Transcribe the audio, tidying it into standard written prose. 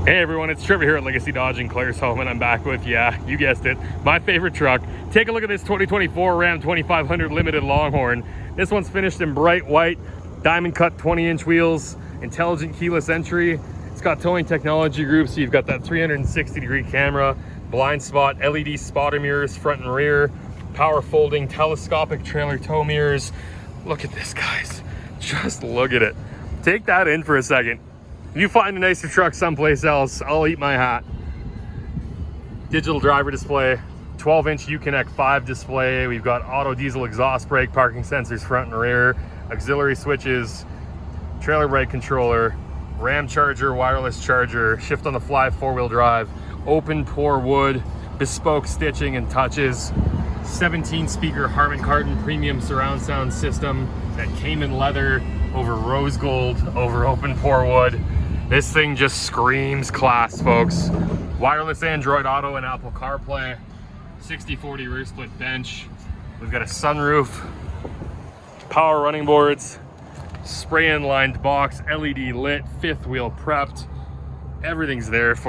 Hey everyone, it's Trevor here at Legacy Dodge in Claresholm, and I'm back with, yeah, you guessed it, my favorite truck. Take a look at this 2024 Ram 2500 Limited Longhorn. This one's finished in bright white, diamond cut 20-inch wheels, intelligent keyless entry. It's got towing technology group, so you've got that 360-degree camera, blind spot, LED spotter mirrors front and rear, power folding telescopic trailer tow mirrors. Look at this, guys. Just look at it. Take that in for a second. If you find a nicer truck someplace else, I'll eat my hat. Digital driver display, 12-inch Uconnect 5 display. We've got auto diesel exhaust brake, parking sensors front and rear, auxiliary switches, trailer brake controller, Ram charger, wireless charger, shift on the fly 4-wheel drive, open pore wood, bespoke stitching and touches, 17-speaker Harman Kardon premium surround sound system that came in leather over rose gold over open pore wood. This thing just screams class, folks. Wireless Android Auto and Apple CarPlay, 60/40 rear split bench. We've got a sunroof, power running boards, spray-in lined box, LED lit, fifth wheel prepped. Everything's there for